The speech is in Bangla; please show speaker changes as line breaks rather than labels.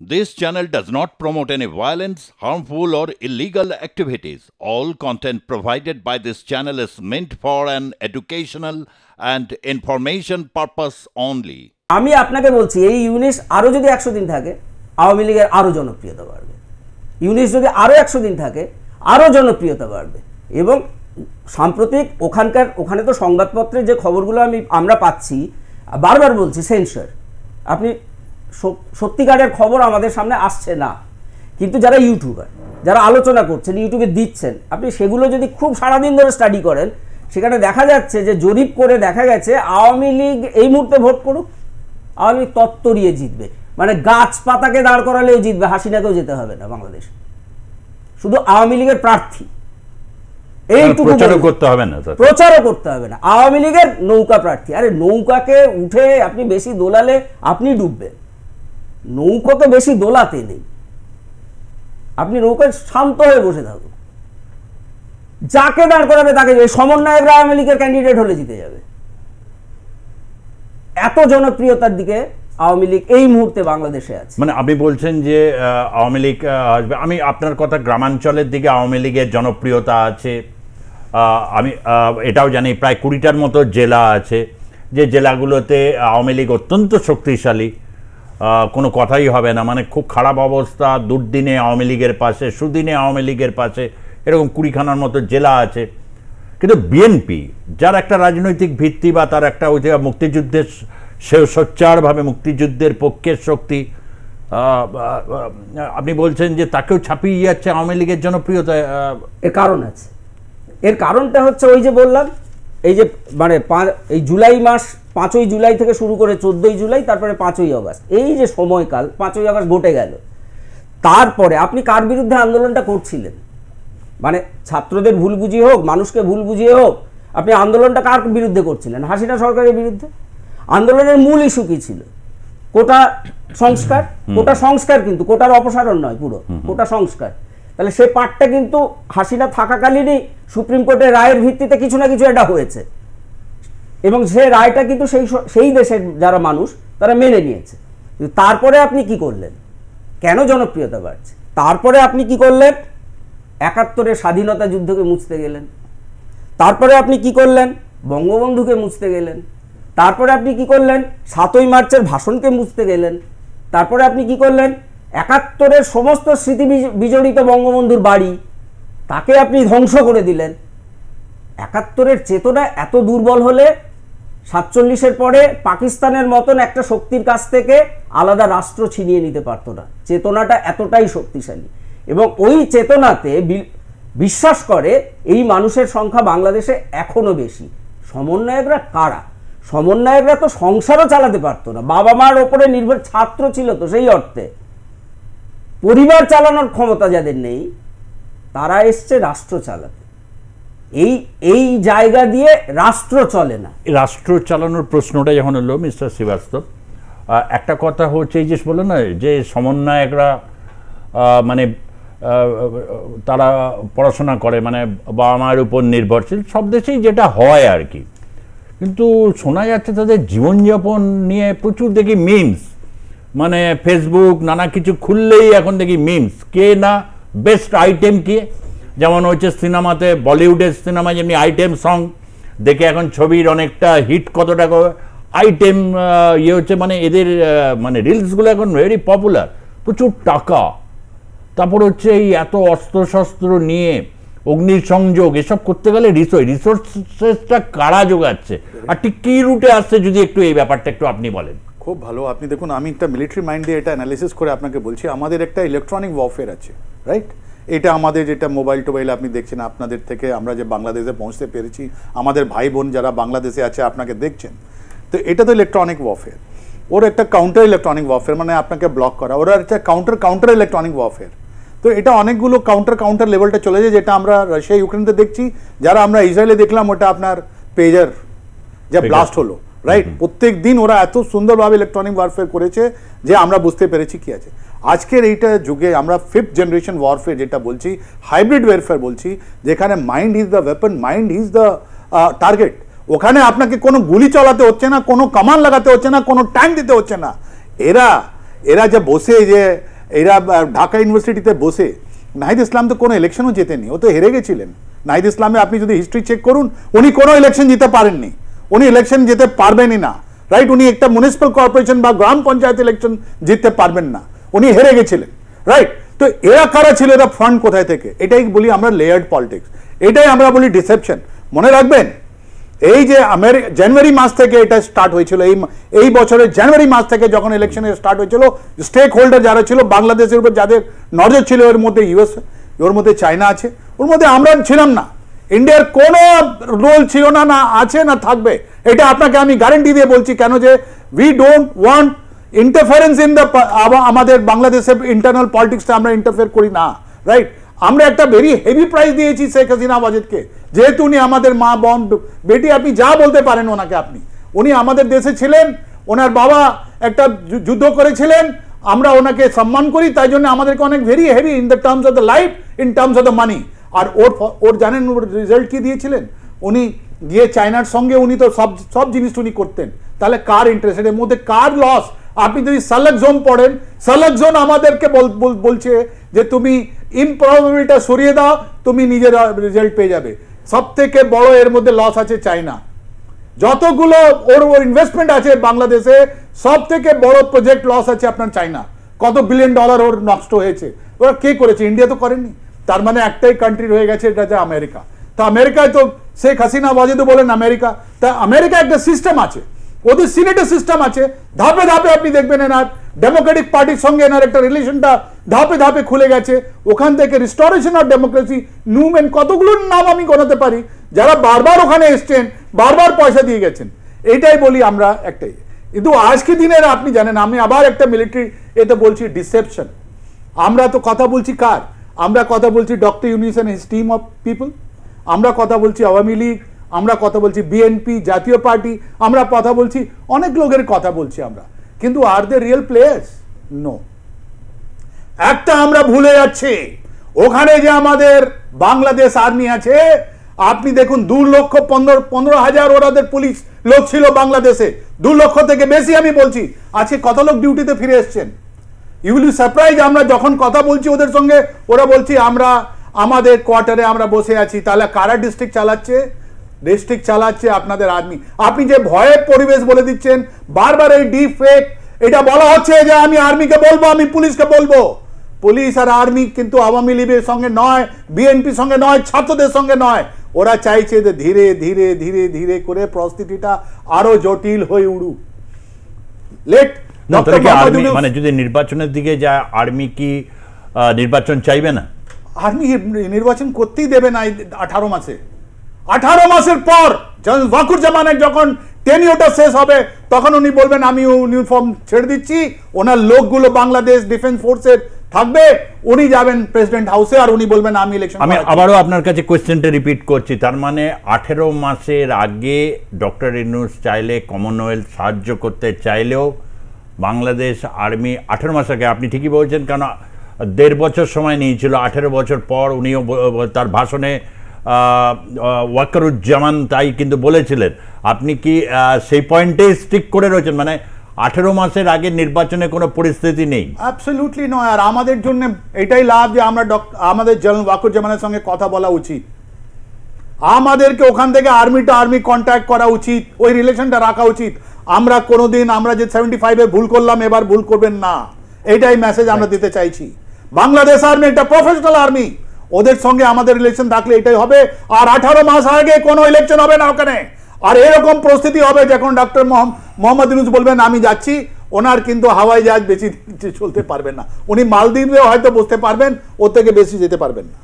This channel does not promote any violence, harmful, or illegal activities. All content provided by this channel is meant for an educational and information purpose only.
আমি আপনাকে বলছি এই ইউনিস আরো যদি 100 দিন থাকে আওয়ামী লীগের আরো জনপ্রিয়তা বাড়বে। ইউনিস যদি আরো 100 দিন থাকে আরো জনপ্রিয়তা বাড়বে। এবং সাম্প্রতিক ওখানে তো সংবাদপত্রে যে খবরগুলো আমরা পাচ্ছি, বারবার বলছি সেন্সর, আপনি সত্যিকারের খবর আমাদের সামনে আসছে না। কিন্তু যারা ইউটিউবার, যারা আলোচনা করছেন, ইউটিউবে দিচ্ছেন, আপনি সেগুলো যদি খুব সারাদিন ধরে স্টাডি করেন, সেখানে দেখা যাচ্ছে যে জরিপ করে দেখা গেছে আওয়ামী লীগ এই মুহূর্তে ভোট করুক, আওয়ামী লীগ তত্ত্বরিয়ে জিতবে। মানে গাছপাতাকে দাঁড় করালেও জিতবে, হাসিনাকেও যেতে হবে না বাংলাদেশ, শুধু আওয়ামী লীগের প্রার্থী এইটুকু প্রচারও করতে হবে না। আওয়ামী লীগের নৌকা প্রার্থী, আরে নৌকাকে উঠে আপনি বেশি দোলালে আপনি ডুববেন, নৌকাকে বেশি দোলাতে নেই, আপনি নৌকায় শান্ত হয়ে বসে থাকুন, যাকে দাঁড় করাবে তাকে, সমন্বয়করা আওয়ামী লীগের ক্যান্ডিডেট হলে জিতে যাবে। এত জনপ্রিয়তার দিকে আওয়ামী লীগ এই মুহূর্তে বাংলাদেশে আছে।
মানে আপনি বলছেন যে আওয়ামী লীগ আসবে। আমি আপনার কথা, গ্রামাঞ্চলের দিকে আওয়ামী লীগের জনপ্রিয়তা আছে, আমি এটাও জানি প্রায় 20টার মতো জেলা আছে, যে জেলাগুলোতে আওয়ামী লীগ অত্যন্ত শক্তিশালী, কোনো কথাই হবে না। মানে খুব খারাপ অবস্থা, দুর্দিনে আওয়ামী লীগের পাশে, সুদিনে আওয়ামী লীগের পাশে, এরকম 20খানার মতো জেলা আছে। কিন্তু বিএনপি, যার একটা রাজনৈতিক ভিত্তি বা তার একটা ওই মুক্তিযুদ্ধের, সে সোচ্চারভাবে মুক্তিযুদ্ধের পক্ষের শক্তি, আপনি বলছেন যে তাকেও ছাপিয়ে যাচ্ছে আওয়ামী লীগের জনপ্রিয়তা।
এর কারণ আছে, এর কারণটা হচ্ছে ওই যে বললাম, এই যে মানে এই জুলাই মাস, 5ই জুলাই থেকে শুরু করে 14ই জুলাই, তারপরে 5ই আগস্ট, এই যে সময়কাল, 5ই আগস্ট ঘটে গেল, তারপরে আপনি কার বিরুদ্ধে আন্দোলনটা করছিলেন? মানে ছাত্রদের ভুল বুঝিয়ে হোক, মানুষকে ভুল বুঝিয়ে হোক, আপনি আন্দোলনটা কার বিরুদ্ধে করছিলেন? হাসিনা সরকারের বিরুদ্ধে। আন্দোলনের মূল ইস্যু কি ছিল? কোটা সংস্কার। কোটা সংস্কার, কিন্তু কোটার অপসারণ নয়, পুরো কোটা সংস্কার। তাহলে সেই পার্টটা কিন্তু হাসিনা থাকাকালীনই সুপ্রিম কোর্টের রায়ের ভিত্তিতে কিছু না কিছু এটা হয়েছে, এবং সেই রায়টা কিন্তু সেই দেশের যারা মানুষ তারা মেনে নিয়েছে। তারপরে আপনি কি করলেন? কেন জনপ্রিয়তা বাড়ছে? তারপরে আপনি কি করলেন? 71-এর স্বাধীনতা যুদ্ধকে মুছতে গেলেন। তারপরে আপনি কি করলেন? বঙ্গবন্ধুকে মুছতে গেলেন। তারপরে আপনি কি করলেন? 7ই মার্চের ভাষণকে মুছতে গেলেন। তারপরে আপনি কি করলেন? 71-এর সমস্ত স্মৃতি বিজড়িত বঙ্গবন্ধুর বাড়ি, তাকে আপনি ধ্বংস করে দিলেন। 71-এর চেতনা এত দুর্বল হলে 47-এর পরে পাকিস্তানের মতন একটা শক্তির কাছ থেকে আলাদা রাষ্ট্র ছিনিয়ে নিতে পারতো না। চেতনাটা এতটাই শক্তিশালী, এবং ওই চেতনাতে বিশ্বাস করে এই মানুষের সংখ্যা বাংলাদেশে এখনো বেশি। সমন্বয়করা কারা? সমন্বয়করা তো সংসারও চালাতে পারতো না, বাবা মার ওপরে নির্ভর, ছাত্র ছিল তো, সেই অর্থে পরিবার চালানোর ক্ষমতা যাদের নেই, তারা এসছে রাষ্ট্র চালাতে। এই জায়গা দিয়ে রাষ্ট্র চলে না।
রাষ্ট্র চালানোর প্রশ্নটা যখন হলো মিস্টার শ্রীবাস্তব, একটা কথা হচ্ছে, এই যে বললো না যে সমন্বয়করা মানে তারা পড়াশোনা করে, মানে বাবা মায়ের উপর নির্ভরশীল, সব দেশেই যেটা হয় আর কি। কিন্তু শোনা যাচ্ছে তাদের জীবনযাপন নিয়ে প্রচুর দেখি মিমস, মানে ফেসবুক নানা কিছু খুললেই এখন দেখি মিমস, কে না বেস্ট আইটেম কে, যেমন হচ্ছে সিনেমাতে, বলিউডের সিনেমা যেমনি আইটেম সং দেখে এখন ছবির অনেকটা হিট কতটা আইটেম ইয়ে হচ্ছে, মানে এদের মানে রিলসগুলো এখন ভেরি পপুলার, প্রচুর টাকা। তারপর হচ্ছে এই এত অস্ত্রশস্ত্র নিয়ে অগ্নিসংযোগ এসব করতে গেলে রিসোর্সেসটা কারা যোগাচ্ছে, আর ঠিক কী রুটে আসছে, যদি একটু এই ব্যাপারটা একটু আপনি বলেন।
খুব ভালো। আপনি দেখুন, আমি একটা মিলিটারি মাইন্ড দিয়ে এটা অ্যানালিসিস করে আপনাকে বলছি। আমাদের একটা ইলেকট্রনিক ওয়ারফেয়ার আছে, রাইট? এটা আমাদের যেটা মোবাইল টোবাইল আপনি দেখছেন, আপনাদের থেকে আমরা যে বাংলাদেশে পৌঁছতে পেরেছি, আমাদের ভাই বোন যারা বাংলাদেশে আছে আপনাকে দেখছেন, তো এটা তো ইলেকট্রনিক ওয়ারফেয়ার। ওর একটা কাউন্টার ইলেকট্রনিক ওয়ারফেয়ার, মানে আপনাকে ব্লক করা, ওরা একটা কাউন্টার ইলেকট্রনিক ওয়ারফেয়ার। তো এটা অনেকগুলো কাউন্টার লেভেলটা চলে যায়, যেটা আমরা রাশিয়া ইউক্রেনতে দেখছি, যারা আমরা ইসরায়েলে দেখলাম, ওটা আপনার পেজার যা ব্লাস্ট হলো, রাইট? প্রত্যেক দিন ওরা এত সুন্দরভাবে ইলেকট্রনিক ওয়ারফেয়ার করেছে যে আমরা বুঝতে পেরেছি কি আছে। আজকের এইটা যুগে আমরা 5th জেনারেশন ওয়ারফেয়ার যেটা বলছি, হাইব্রিড ওয়ারফেয়ার বলছি, যেখানে mind is the weapon, mind is the target. ওখানে আপনাকে কোনো গুলি চালাতে হচ্ছে না, কোনো কামান লাগাতে হচ্ছে না, কোনো ট্যাঙ্ক দিতে হচ্ছে না। এরা এরা যে বসে যে এরা ঢাকা ইউনিভার্সিটিতে বসে, নাহিদ ইসলাম তো কোনো ইলেকশনও জেতেনি, ও তো হেরে গেছিলেন। নাহিদ ইসলামে আপনি যদি হিস্ট্রি চেক করুন, উনি কোনো ইলেকশন জিতে পারেননি, উনি ইলেকশন যেতে পারবেনই না, রাইট। উনি একটা মিউনিসিপ্যাল কর্পোরেশন বা গ্রাম পঞ্চায়েত ইলেকশন জিততে পারবেন না, উনি হেরে গেছিলেন, রাইট। তো এরা কারা ছিল, এরা ফান্ড কোথায় থেকে? এটাই বলি আমরা লেয়ার্ড পলিটিক্স, এটাই আমরা বলি ডিসেপশন। মনে রাখবেন এই যে জানুয়ারি মাস থেকে এটা স্টার্ট হয়েছিল, এই বছরের জানুয়ারি মাস থেকে যখন ইলেকশনের স্টার্ট হয়েছিল, স্টেক হোল্ডার যারা ছিল বাংলাদেশের উপর যাদের নজর ছিল, এর মধ্যে ইউএস, ওর মধ্যে চায়না আছে, ওর মধ্যে আমরা ছিলাম না, ইন্ডিয়ার কোনো রোল ছিল না, না আছে না থাকবে। এটা আপনাকে আমি গ্যারান্টি দিয়ে বলছি, কেন যে we don't want interference in the, আমাদের বাংলাদেশের ইন্টারনাল পলিটিক্সটা আমরা ইন্টারফেয়ার করি না, রাইট। আমরা একটা ভেরি হেভি প্রাইস দিয়েছি শেখ হাসিনা ওয়াজেদকে, যেহেতু উনি আমাদের মা বোন বেটি, আপনি যা বলতে পারেন ওনাকে, আপনি উনি আমাদের দেশে ছিলেন, ওনার বাবা একটা যুদ্ধ করেছিলেন, আমরা ওনাকে সম্মান করি, তাই জন্য আমাদেরকে অনেক very heavy in the terms of the life, in terms of the money. আর ওর জানেন ওর রেজাল্ট কি দিয়েছিলেন? উনি গিয়ে চায়নার সঙ্গে উনি তো সব জিনিস উনি করতেন, তাহলে কার ইন্টারেস্ট, এর মধ্যে কার লস? আপনি যদি সালাক জোন পড়েন, সালাক জোন আমাদেরকে বলছে যে তুমি ইমপ্রবাবিলিটিটা সরিয়ে দাও, তুমি নিজের রেজাল্ট পেয়ে যাবে। সব থেকে বড় এর মধ্যে লস আছে চায়না। যতগুলো ওর ইনভেস্টমেন্ট আছে বাংলাদেশে, সব থেকে বড় প্রজেক্ট লস আছে আপনার চায়না। কত বিলিয়ন ডলার ওর নষ্ট হয়েছে, ওরা কে করেছে? ইন্ডিয়া তো করেনি। তার মানে একটাই কান্ট্রি রয়ে গেছে, এটা হচ্ছে আমেরিকা। তা আমেরিকায় তো শেখ হাসিনা ওয়াজেদও বলেন আমেরিকা, তা আমেরিকা একটা সিস্টেম আছে, ওদের সিনেটের সিস্টেম আছে, ধাপে ধাপে আপনি দেখবেন এনার ডেমোক্রেটিক পার্টির সঙ্গে এনার একটা রিলেশনটা ধাপে ধাপে খুলে গেছে। ওখান থেকে রিস্টোরেশন অফ ডেমোক্রেসি মুভমেন্ট, কতগুলোর নাম আমি গোনাতে পারি, যারা বারবার ওখানে এসছেন, বারবার পয়সা দিয়ে গেছেন। এইটাই বলি আমরা একটাই। কিন্তু আজকে দিনের আপনি জানেন, আমি আবার একটা মিলিটারি এতে বলছি ডিসেপশন। আমরা তো কথা বলছি কার? আমরা কথা বলছি doctor Yunus and his team of people, আমরা কথা বলছি আওয়ামী লীগ, আমরা কথা বলছি বিএনপি, জাতীয় পার্টি, আমরা কথা বলছি অনেক লোকের কথা বলছি আমরা, কিন্তু আর দে রিয়েল প্লেয়ার্স? নো। একটা আমরা ভুলে যাচ্ছি, ওখানে যে আমাদের বাংলাদেশ আর্মি আছে, আপনি দেখুন 2,15,000 ওরাদের পুলিশ লোক ছিল বাংলাদেশে, 2 লক্ষ থেকে বেশি আমি বলছি। আজকে কত লোক ডিউটিতে ফিরে এসছেন? You will be surprise. আমরা যখন কথা বলছি ওদের সঙ্গে, ওরা বলছি আমরা আমাদের কোয়ার্টারে আমরা বসে আছি। তাহলে কারা ডিস্ট্রিক্ট চালাচ্ছে? ডিস্ট্রিক্ট চালাচ্ছে আপনাদের আর্মি। আপনি যে ভয়ের পরিবেশ বলে দিচ্ছেন, বারবার এই ডিপ ফেক, এটা বলা হচ্ছে যে আমি আর্মিকে বলবো, আমি পুলিশকে বলবো। পুলিশ আর আর্মি কিন্তু আওয়ামী লীগের সঙ্গে নয়, বিএনপির সঙ্গে নয়, ছাত্রদের সঙ্গে নয়। ওরা চাইছে যে ধীরে ধীরে ধীরে ধীরে করে পরিস্থিতিটা আরো জটিল হয়ে উঠুক। লেট
মানে যদি নির্বাচনের দিকে যায়, আর্মি কি নির্বাচন চাইবে না?
আর্মি নির্বাচন করতেই দেবে না 18 মাসে। 18 মাসের পর ওয়াকুর জামানের যখন টেনিওরটা শেষ হবে, তখন উনি বলবেন আমি ইউনিফর্ম ছেড়ে দিচ্ছি, ওনার লোকগুলো বাংলাদেশ ডিফেন্স ফোর্সের থাকবে, উনি যাবেন প্রেসিডেন্ট হাউসে আর উনি বলবেন আমি ইলেকশন।
আমি আবারও আপনার কাছে কোয়েশ্চেনটা রিপিট করছি, তার মানে 18 মাসের আগে ডক্টর ইউনূস চাইলে, কমনওয়েলথ সাহায্য করতে চাইলেও বাংলাদেশ আর্মি 18 মাস আগে, আপনি ঠিকই বলছেন, কারণ 1.5 বছর সময় নিয়েছিল, 18 বছর পর উনিও তার ভাষণে ওয়াকারুজ্জামান তাই কিন্তু বলেছিলেন। আপনি কি সেই পয়েন্টে স্টিক করে রয়েছেন, মানে 18 মাসের আগে নির্বাচনে কোনো পরিস্থিতি নেই?
অ্যাবসলিউটলি নয়। আর আমাদের জন্য এটাই লাভ যে আমরা আমাদের জেনারেল ওয়াকারুজ্জামানের সঙ্গে কথা বলা উচিত, আমাদেরকে ওখান থেকে আর্মি কন্ট্যাক্ট করা উচিত, ওই রিলেশনটা রাখা উচিত। আমরা কোনোদিন আমরা যে 75-এ ভুল করলাম, এবার ভুল করবেন না, এইটাই মেসেজ আমরা দিতে চাইছি। বাংলাদেশ আর্মি একটা প্রফেশনাল আর্মি, ওদের সঙ্গে আমাদের রিলেশন থাকলে এটাই হবে। আর 18 মাস আগে কোনো ইলেকশন হবে না ওখানে। আর এরকম পরিস্থিতি হবে যখন ডক্টর মোহাম্মদ ইউনূস বলবেন আমি যাচ্ছি, ওনার কিন্তু হাওয়াই জাহাজ বেশি চলতে পারবেন না, উনি মালদ্বীপেও হয়তো বসতে পারবেন, ওর থেকে বেশি যেতে পারবেন না।